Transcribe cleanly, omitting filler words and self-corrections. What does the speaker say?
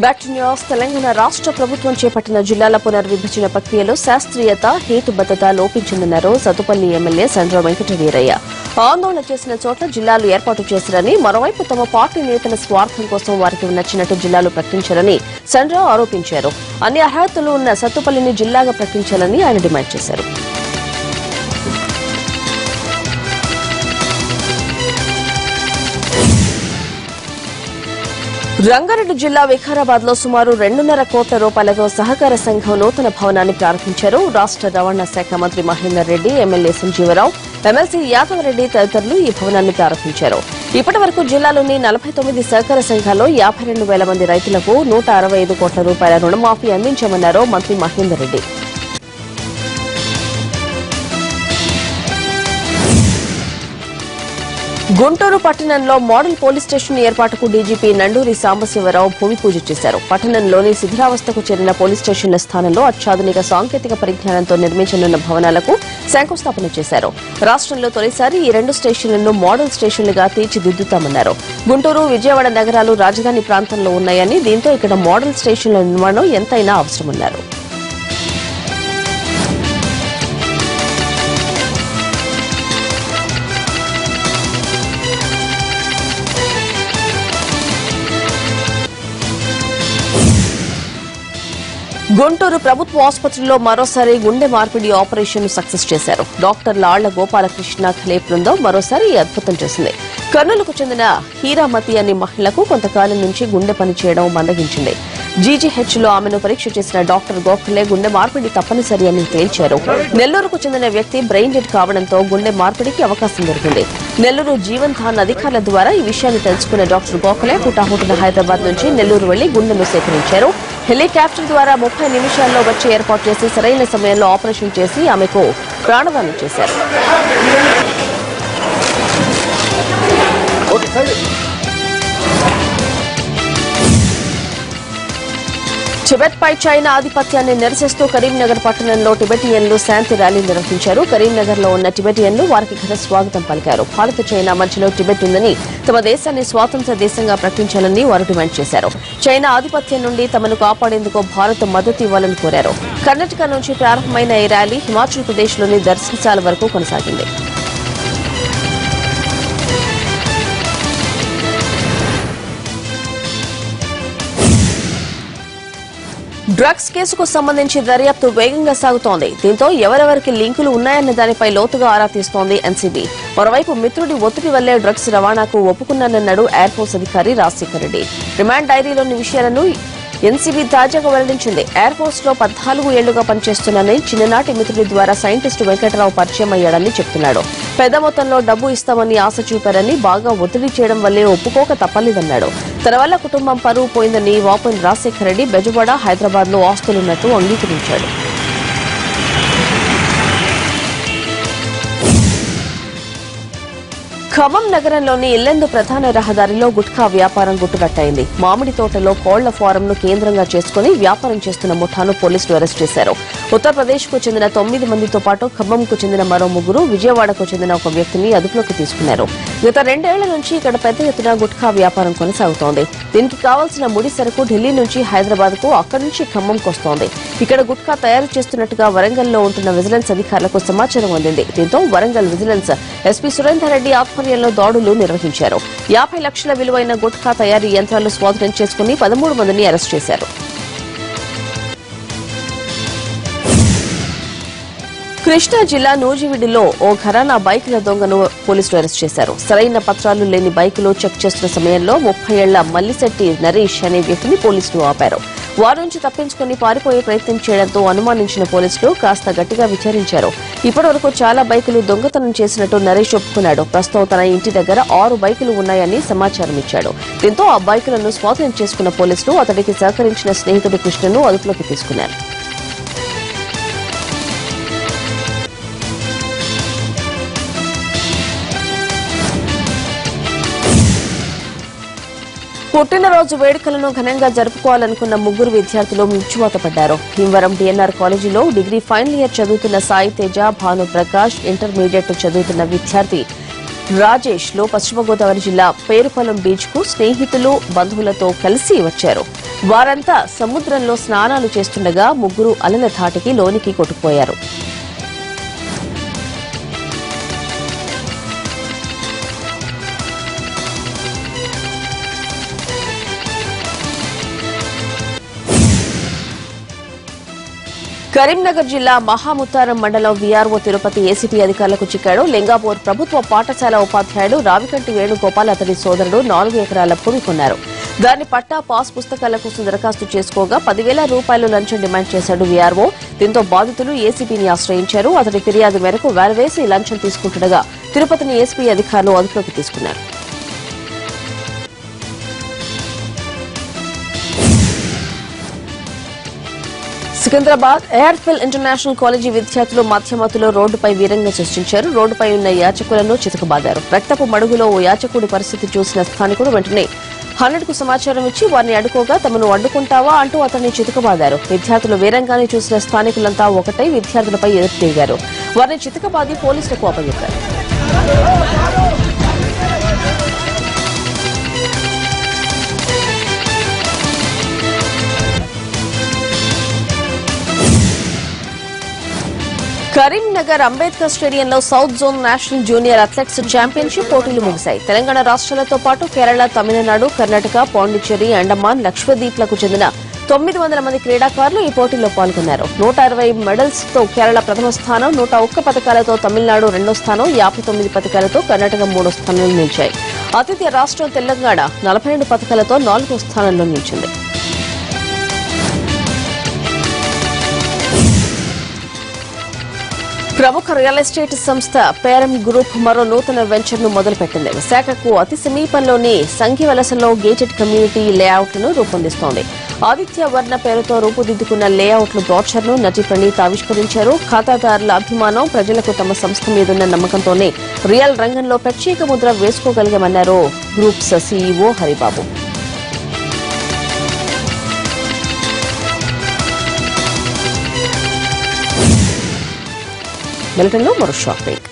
Back to news. Telangana రాష్ట్ర ప్రభుత్వం చేపట్టిన జిల్లాల పునర్విభజన ప్రక్రియలో శాస్త్రీయత, హేతుబద్ధత లోపించిందన్నారు సత్తుపల్లి ఎమ్మెల్యే సండ్ర వెంకటవీరయ్య. ఆందోళన చేసిన చోట్ల జిల్లాలు ఏర్పాటు చేశారని, మరోవైపు తమ పార్టీ నేతల స్వార్థం కోసం వారికి నచ్చినట్టు జిల్లాలు ప్రకటించారని సండ్ర ఆరోపించారు. అన్ని అర్హతలు ఉన్న సత్తుపల్లిని జిల్లాగా ప్రకటించాలని ఆయన డిమాండ్ చేశారు. రంగారెడ్డి జిల్లా వికారాబాద్ లో సుమారు 2.5 కోట్ల రూపాయలతో సహకార సంఘం నూతన భవనాన్ని ప్రారంభించారు. రాష్ట్ర రవాణా శాఖ మంత్రి మహేందర్ రెడ్డి, ఎమ్మెల్యే సంజీవరావు, ఎమ్మెల్సీ యాదవరెడ్డి తదితరులు ఈ భవనాన్ని ప్రారంభించారు. ఇప్పటి వరకు జిల్లాలోని 49 సహకార సంఘాల్లో 52,000 మంది రైతులకు 165 కోట్ల రూపాయల రుణమాఫీ అందించామన్నారు మంత్రి మహేందర్ రెడ్డి. గుంటూరు పట్టణంలో మోడల్ పోలీస్ స్టేషన్ ఏర్పాటుకు డీజీపీ నండూరి సాంబశివరావు భూమి పూజ చేశారు. పట్టణంలోని శిథిలావస్థకు చెందిన పోలీస్ స్టేషన్ల స్థానంలో అత్యాధునిక సాంకేతిక పరిజ్ఞానంతో నిర్మించనున్న భవనాలకు శంకుస్థాపన చేశారు. రాష్ట్రంలో తొలిసారి ఈ 2 స్టేషన్లను మోడల్ స్టేషన్లుగా తీర్చిదిద్దుతామన్నారు. గుంటూరు, విజయవాడ నగరాలు రాజధాని ప్రాంతంలో ఉన్నాయని, దీంతో ఇక్కడ మోడల్ స్టేషన్ల నిర్మాణం ఎంతైనా అవసరమన్నారు. గుంటూరు ప్రభుత్వ ఆసుపత్రిలో మరోసారి గుండె మార్పిడి ఆపరేషన్ సక్సెస్ చేశారు. డాక్టర్ల ఆళ్ల గోపాలకృష్ణ ఖలే బృందం మరోసారి ఈ అద్భుతం చేసింది. కర్నూలుకు చెందిన హీరామతి అనే మహిళకు కొంతకాలం నుంచి గుండె పనిచేయడం మందగించింది. జీజీహెచ్ లో ఆమెను పరీక్ష చేసిన డాక్టర్ గోఖలే గుండె మార్పిడి తప్పనిసరి అని తేల్చారు. నెల్లూరుకు చెందిన వ్యక్తి బ్రెయిన్ డెడ్ కావడంతో గుండె మార్పిడికి అవకాశం దొరికింది. నెల్లూరు జీవన్ ధాన్ అధికారుల ద్వారా ఈ విషయాన్ని తెలుసుకున్న డాక్టర్ గోఖలే హుటాహుటిన హైదరాబాద్ నుంచి నెల్లూరు వెళ్లి గుండెను సేకరించారు. హెలికాప్టర్ ద్వారా 30 నిమిషాల్లో వచ్చి ఏర్పాటు చేసి సరైన సమయంలో ఆపరేషన్ చేసి ఆమెకు ప్రాణదానం చేశారు. టిబెట్ పై చైనా ఆధిపత్యాన్ని నిరసిస్తూ కరీంనగర్ పట్టణంలో టిబెటియన్లు శాంతి ర్యాలీ నిర్వహించారు. కరీంనగర్ లో ఉన్న టిబెటియన్లు వారికి ఘన స్వాగతం పలికారు. భారత్, చైనా మధ్యలో టిబెట్ ఉందని, తమ దేశాన్ని స్వాతంత్ర దేశంగా ప్రకటించాలని వారు డిమాండ్ చేశారు. చైనా ఆధిపత్యం నుండి తమను కాపాడేందుకు భారత్ మద్దతు ఇవ్వాలని కోరారు. కర్ణాటక నుంచి ప్రారంభమైన ఈ ర్యాలీ హిమాచల్ ప్రదేశ్ లోని దర్శనశాల వరకు కొనసాగింది. డ్రగ్స్ కేసుకు సంబంధించి దర్యాప్తు వేగంగా సాగుతోంది. దీంతో ఎవరెవరికి లింకులు ఉన్నాయన్న దానిపై లోతుగా ఆరా తీస్తోంది ఎన్సీబీ. మరోవైపు మిత్రుడి ఒత్తిడి వల్లే డ్రగ్స్ రవాణాకు ఒప్పుకున్నానన్నాడు ఎయిర్ ఫోర్స్ అధికారి రాజశేఖర్ రెడ్డి. రిమాండ్ డైరీలోని విషయాలను ఎన్సీబీ తాజాగా వెల్లడించింది. ఎయిర్ ఫోర్స్ లో 14 ఏళ్లుగా పనిచేస్తున్నానని, చిన్ననాటి మిత్రుడి ద్వారా సైంటిస్టు వెంకటరావు పరిచయం అయ్యాడని చెప్తున్నాడు. పెద్ద మొత్తంలో డబ్బు ఇస్తామని ఆశ చూపారని, బాగా ఒత్తిడి చేయడం వల్లే ఒప్పుకోక తప్పలేదన్నాడు. తన వల్ల కుటుంబం పరువు పోయిందని వాపోయిన రాజశేఖర్ రెడ్డి బెజవాడ, హైదరాబాద్ లో ఆస్తులున్నట్టు అంగీకరించాడు. ఖమ్మం నగరంలోని ఇల్లెందు ప్రధాన రహదారిలో గుట్కా వ్యాపారం గుట్టురట్టయింది. మామిడి తోటలో కోళ్ల ఫారంను కేంద్రంగా చేసుకుని వ్యాపారం చేస్తున్న ముఠాను పోలీసులు అరెస్ట్ చేశారు. ఉత్తరప్రదేశ్ కు చెందిన 9 మందితో పాటు ఖమ్మంకు చెందిన మరో 3, విజయవాడకు చెందిన ఒక వ్యక్తిని అదుపులోకి తీసుకున్నారు. గత 2 ఏళ్ల నుంచి ఇక్కడ పెద్ద ఎత్తున గుట్కా వ్యాపారం కొనసాగుతోంది. దీనికి కావాల్సిన ముడి సరుకు ఢిల్లీ నుంచి హైదరాబాద్ కు, అక్కడి నుంచి ఖమ్మంకు వస్తోంది. ఇక్కడ గుట్కా తయారు చేస్తున్నట్టుగా వరంగల్లో ఉంటున్న విజిలెన్స్ అధికారులకు సమాచారం అందింది. దీంతో వరంగల్ విజిలెన్స్ ఎస్పీ సురేందర్ రెడ్డి ఆధ్వర్యంలో దాడులు నిర్వహించారు. 50 లక్షల విలువైన గుట్కా తయారీ యంత్రాలు స్వాధీనం చేసుకుని 13 మందిని అరెస్ట్ చేశారు. కృష్ణా జిల్లా నూజివీడులో ఓ ఘరానా బైకుల దొంగను పోలీసులు అరెస్ట్ చేశారు. సరైన పత్రాలు లేని బైకులు చెక్ చేస్తున్న సమయంలో 30 ఏళ్ల మల్లిశెట్టి నరేష్ అనే వ్యక్తిని పోలీసులు ఆపారు. వారి నుంచి తప్పించుకుని పారిపోయే ప్రయత్నం చేయడంతో అనుమానించిన పోలీసులు కాస్త గట్టిగా విచారించారు. ఇప్పటివరకు చాలా బైకులు దొంగతనం చేసినట్టు నరేష్ ఒప్పుకున్నాడు. ప్రస్తుతం తన ఇంటి దగ్గర 6 బైకులు ఉన్నాయని సమాచారం ఇచ్చాడు. దీంతో ఆ బైకులను స్వాధీనం చేసుకున్న పోలీసులు అతడికి సహకరించిన స్నేహితుడు కృష్ణను అదుపులోకి తీసుకున్నారు. పుట్టినరోజు వేడుకలను ఘనంగా జరుపుకోవాలనుకున్న 3 విద్యార్థులు మృత్యువాత పడ్డారు. భీమవరం డిఎన్ఆర్ కాలేజీలో డిగ్రీ ఫైనల్ ఇయర్ చదువుతున్న సాయి తేజ, భాను ప్రకాష్, ఇంటర్మీడియట్ చదువుతున్న విద్యార్థి రాజేష్ లో పశ్చిమ గోదావరి జిల్లా పేరుపాలెం బీచ్ కు స్నేహితులు, బంధువులతో కలిసి వచ్చారు. వారంతా సముద్రంలో స్నానాలు చేస్తుండగా ముగ్గురు అలల ధాటికి లోనికి కొట్టుకుపోయారు. కరీంనగర్ జిల్లా మహాముత్తారం మండలం వీఆర్ఓ తిరుపతి ఏసీపీ అధికారులకు చిక్కాడు. లింగాపూర్ ప్రభుత్వ పాఠశాల ఉపాధ్యాయుడు రావికంటి వేణుగోపాల్ అతని సోదరుడు 4 ఎకరాల భూమి కొన్నారు. దాన్ని పట్టా పాస్ పుస్తకాల కోసం దరఖాస్తు చేసుకోగా 10,000 రూపాయలు లంచం డిమాండ్ చేశాడు వీఆర్ఓ. దీంతో బాధితులు ఏసీపీని ఆశ్రయించారు. అతడి ఫిర్యాదు మేరకు వేసి లంచం తీసుకుంటుండగా తిరుపతిని ఏసీపీ అధికారులు అదుపులోకి తీసుకున్నారు. సికింద్రాబాద్ ఎయిర్ఫిల్ ఇంటర్నేషనల్ కాలేజీ విద్యార్థులు మధ్యమతులో రోడ్డుపై వీరంగా సృష్టించారు. రోడ్డుపై ఉన్న యాచకులను చితకబాదారు. రక్తపు మడుగులో ఓ యాచకుడి పరిస్థితి చూసిన స్థానికుడు వెంటనే 100కు సమాచారం ఇచ్చి వారిని అడ్డుకోగా తమను అడ్డుకుంటావా అంటూ అతన్ని చితకబాదారు. విద్యార్థులు వీరంగానే చూసిన స్థానికులంతా ఒకటై విద్యార్థులపై ఎదురు తిరిగారు. వారిని చితకబాది పోలీసులకు అప్పగించారు. కరీంనగర్ అంబేద్కర్ స్టేడియంలో south zone national junior athletics championship పోటీలు ముగిశాయి. తెలంగాణ రాష్ట్రాలతో పాటు కేరళ, తమిళనాడు, కర్ణాటక, పాండిచ్చేరి, అండమాన్, లక్షద్వీప్లకు చెందిన 900 మంది క్రీడాకారులు ఈ పోటీల్లో పాల్గొన్నారు. 120 మెడల్స్ తో కేరళ ప్రథమ స్థానం, 101 పతకాలతో తమిళనాడు 2వ స్థానం, 59 పతకాలతో కర్ణాటక 3వ స్థానంలో నిలిచాయి. ఆతిథ్య రాష్ట్రం తెలంగాణ 42 పతకాలతో 4వ స్థానంలో నిలిచింది. ప్రముఖ రియల్ ఎస్టేట్ సంస్థ పేరం గ్రూప్ మరో నూతన వెంచర్ ను మొదలుపెట్టింది. విశాఖకు అతి సమీపంలోని సంఘివలసలో గేటెడ్ కమ్యూనిటీ లేఅవుట్లను రూపొందిస్తోంది. ఆదిత్య వర్ణ పేరుతో రూపుదిద్దుకున్న లేఅవుట్ల బ్రోచర్ ను నటి ప్రణీత్ ఆవిష్కరించారు. ఖాతాదారుల అభిమానం, ప్రజలకు తమ సంస్థ మీదున్న నమ్మకంతోనే రియల్ రంగంలో ప్రత్యేక ముద్ర వేసుకోగలిగామన్నారు గ్రూప్స్ సీఈఓ హరిబాబు. మిలిటరీలో మరో షాక్ బ్రేక్.